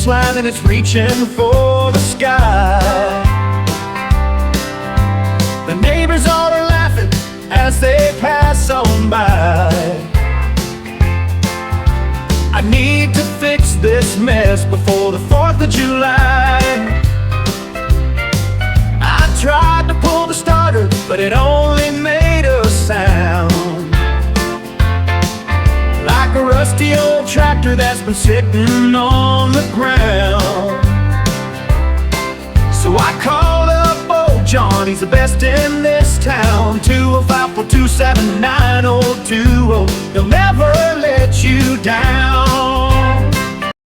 finish line and it's reaching for the sky. The neighbors all are laughing as they pass on by. I need to fix this mess before the 4th of July. I tried to pull the starter, but it only made a sound like a rusty old tractor that's been sitting on the ground. So I called up old John, he's the best in this town. 205-427-9020. He'll never let you down.